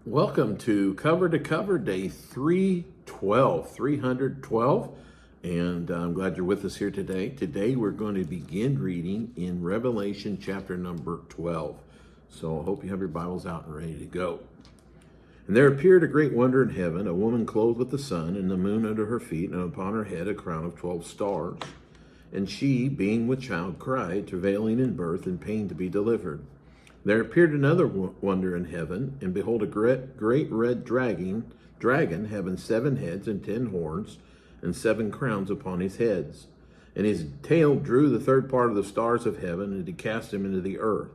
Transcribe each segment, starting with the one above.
Welcome to Cover Day 312, and I'm glad you're with us here today. Today we're going to begin reading in Revelation chapter number 12. So I hope you have your Bibles out and ready to go. And there appeared a great wonder in heaven, a woman clothed with the sun and the moon under her feet, and upon her head a crown of 12 stars. And she, being with child, cried, travailing in birth and pain to be delivered. There appeared another wonder in heaven, and behold, a great red dragon having 7 heads and 10 horns, and 7 crowns upon his heads. And his tail drew the third part of the stars of heaven, and did cast him into the earth.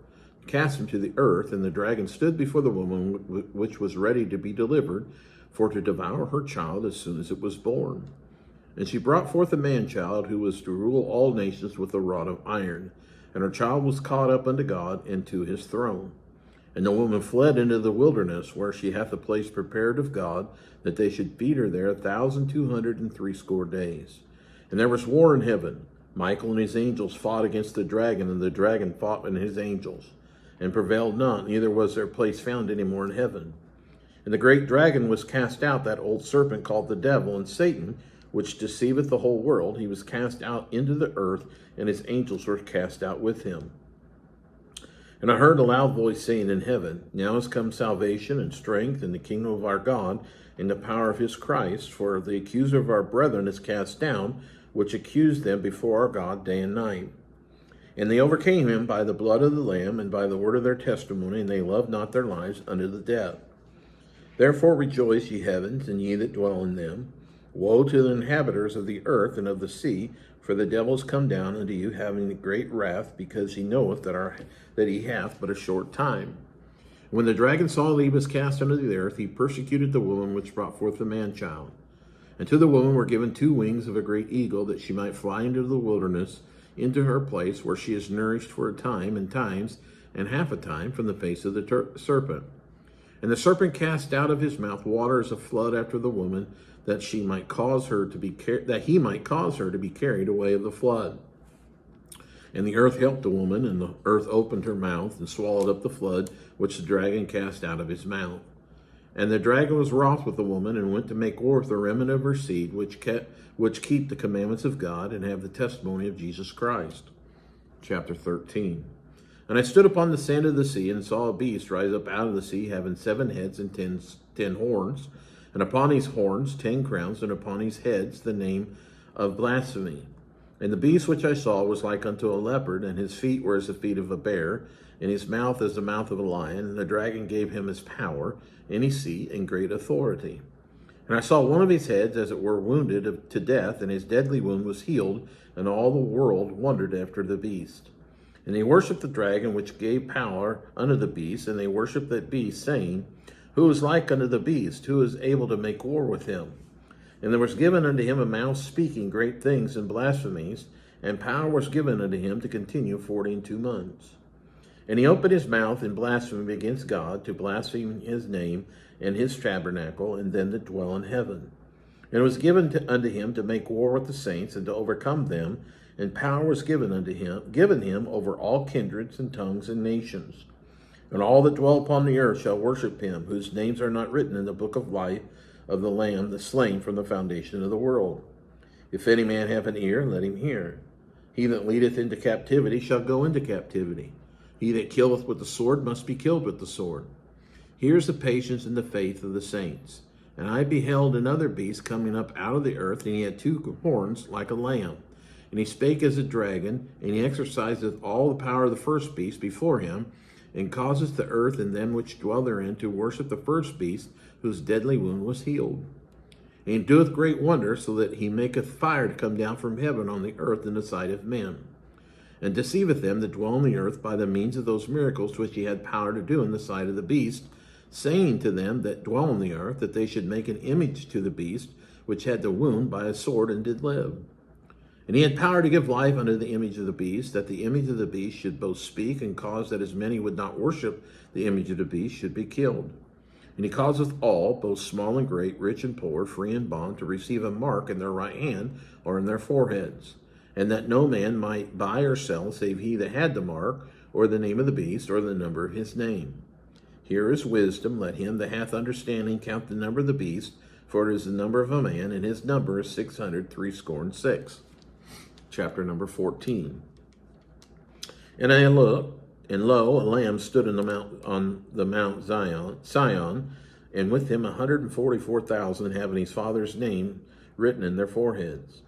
Cast him to the earth, and the dragon stood before the woman which was ready to be delivered, for to devour her child as soon as it was born. And she brought forth a man-child, who was to rule all nations with a rod of iron. And her child was caught up unto God and to his throne. And the woman fled into the wilderness, where she hath a place prepared of God, that they should feed her there 1,260 days. And there was war in heaven. Michael and his angels fought against the dragon, and the dragon fought with his angels, and prevailed not, neither was their place found any more in heaven. And the great dragon was cast out, that old serpent called the devil and Satan, which deceiveth the whole world. He was cast out into the earth, and his angels were cast out with him. And I heard a loud voice saying in heaven, Now is come salvation and strength in the kingdom of our God, and the power of his Christ. For the accuser of our brethren is cast down, which accused them before our God day and night. And they overcame him by the blood of the Lamb, and by the word of their testimony, and they loved not their lives unto the death. Therefore rejoice, ye heavens, and ye that dwell in them. Woe to the inhabitants of the earth and of the sea, for the devil is come down unto you, having great wrath, because he knoweth that he hath but a short time. When the dragon saw that he was cast unto the earth, he persecuted the woman which brought forth the man-child. And to the woman were given 2 wings of a great eagle, that she might fly into the wilderness, into her place, where she is nourished for a time, and times, and half a time, from the face of the serpent. And the serpent cast out of his mouth water as a flood after the woman, that he might cause her to be carried away of the flood. And the earth helped the woman, and the earth opened her mouth and swallowed up the flood which the dragon cast out of his mouth. And the dragon was wroth with the woman, and went to make war with the remnant of her seed, which keep the commandments of God, and have the testimony of Jesus Christ. Chapter 13. And I stood upon the sand of the sea, and saw a beast rise up out of the sea, having 7 heads and 10 horns, and upon his horns 10 crowns, and upon his heads the name of blasphemy. And the beast which I saw was like unto a leopard, and his feet were as the feet of a bear, and his mouth as the mouth of a lion. And the dragon gave him his power, and his seat, and great authority. And I saw one of his heads as it were wounded to death, and his deadly wound was healed, and all the world wondered after the beast. And they worshipped the dragon, which gave power unto the beast, and they worshipped that beast, saying, Who is like unto the beast? Who is able to make war with him? And there was given unto him a mouth speaking great things and blasphemies, and power was given unto him to continue 42 months. And he opened his mouth in blasphemy against God, to blaspheme his name and his tabernacle, and them that dwell in heaven. And it was given unto him to make war with the saints, and to overcome them, and power was given him over all kindreds and tongues and nations. And all that dwell upon the earth shall worship him, whose names are not written in the book of life of the Lamb, the slain from the foundation of the world. If any man have an ear, let him hear. He that leadeth into captivity shall go into captivity. He that killeth with the sword must be killed with the sword. Here is the patience and the faith of the saints. And I beheld another beast coming up out of the earth, and he had 2 horns like a lamb. And he spake as a dragon, and he exerciseth all the power of the first beast before him, and causeth the earth and them which dwell therein to worship the first beast, whose deadly wound was healed. And he doeth great wonders, so that he maketh fire to come down from heaven on the earth in the sight of men, and deceiveth them that dwell on the earth by the means of those miracles which he had power to do in the sight of the beast, saying to them that dwell on the earth, that they should make an image to the beast, which had the wound by a sword and did live. And he had power to give life unto the image of the beast, that the image of the beast should both speak, and cause that as many would not worship the image of the beast should be killed. And he causeth all, both small and great, rich and poor, free and bond, to receive a mark in their right hand or in their foreheads, and that no man might buy or sell save he that had the mark, or the name of the beast, or the number of his name. Here is wisdom. Let him that hath understanding count the number of the beast, for it is the number of a man, and his number is 666. Chapter number 14. And I looked, and lo, a lamb stood on the Mount Sion, and with him 144,000 having his father's name written in their foreheads.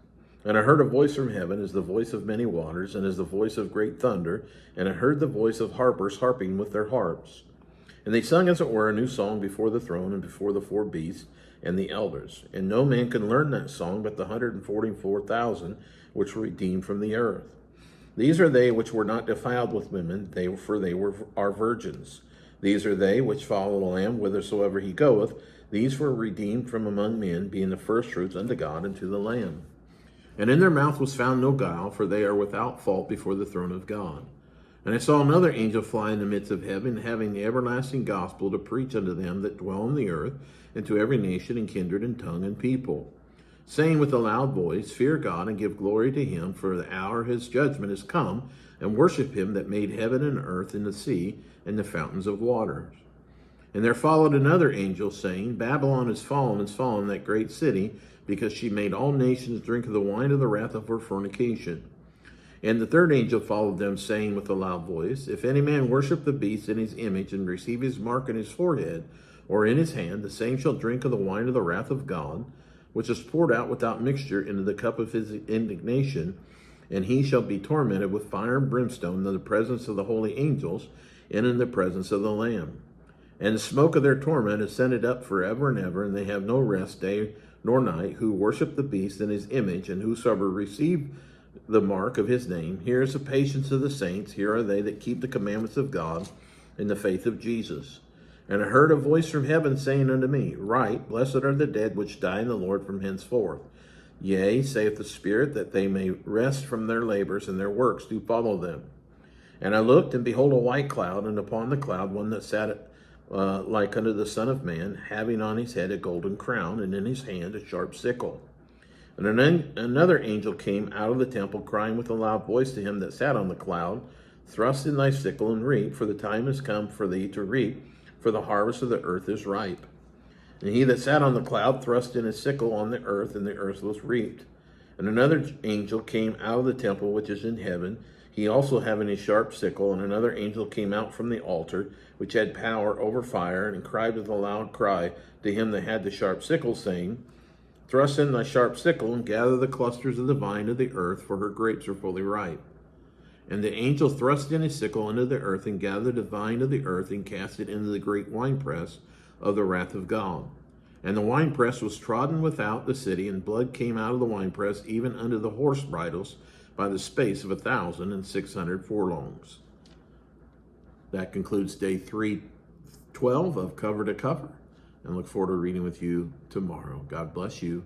And I heard a voice from heaven, as the voice of many waters, and as the voice of great thunder, and I heard the voice of harpers harping with their harps. And they sung, as it were, a new song before the throne and before the four beasts and the elders. And no man can learn that song but the 144,000 which were redeemed from the earth. These are they which were not defiled with women, for they are virgins. These are they which follow the Lamb whithersoever he goeth. These were redeemed from among men, being the firstfruits unto God and to the Lamb. And in their mouth was found no guile, for they are without fault before the throne of God. And I saw another angel fly in the midst of heaven, having the everlasting gospel to preach unto them that dwell on the earth, and to every nation and kindred and tongue and people, saying with a loud voice, Fear God and give glory to him, for the hour of his judgment is come, and worship him that made heaven and earth and the sea and the fountains of waters. And there followed another angel, saying, Babylon is fallen, that great city, because she made all nations drink of the wine of the wrath of her fornication. And the third angel followed them, saying with a loud voice, If any man worship the beast in his image, and receive his mark in his forehead or in his hand, the same shall drink of the wine of the wrath of God, which is poured out without mixture into the cup of his indignation, and he shall be tormented with fire and brimstone in the presence of the holy angels, and in the presence of the Lamb. And the smoke of their torment ascended up forever and ever, and they have no rest day nor night, who worship the beast in his image, and whosoever receive the mark of his name. Here is the patience of the saints. Here are they that keep the commandments of God in the faith of Jesus. And I heard a voice from heaven saying unto me, Write, blessed are the dead which die in the Lord from henceforth. Yea, saith the Spirit, that they may rest from their labors, and their works do follow them. And I looked, and behold, a white cloud, and upon the cloud one that sat like unto the Son of Man, having on his head a golden crown, and in his hand a sharp sickle. And another angel came out of the temple, crying with a loud voice to him that sat on the cloud, Thrust in thy sickle and reap, for the time is come for thee to reap, for the harvest of the earth is ripe. And he that sat on the cloud thrust in his sickle on the earth, and the earth was reaped. And another angel came out of the temple which is in heaven, he also having a sharp sickle. And another angel came out from the altar, which had power over fire, and cried with a loud cry to him that had the sharp sickle, saying, Thrust in thy sharp sickle, and gather the clusters of the vine of the earth, for her grapes are fully ripe. And the angel thrust in his sickle into the earth, and gathered the vine of the earth, and cast it into the great winepress of the wrath of God. And the winepress was trodden without the city, and blood came out of the winepress, even unto the horse bridles, by the space of 1,600 furlongs. That concludes day 312 of Cover to Cover, and look forward to reading with you tomorrow. God bless you.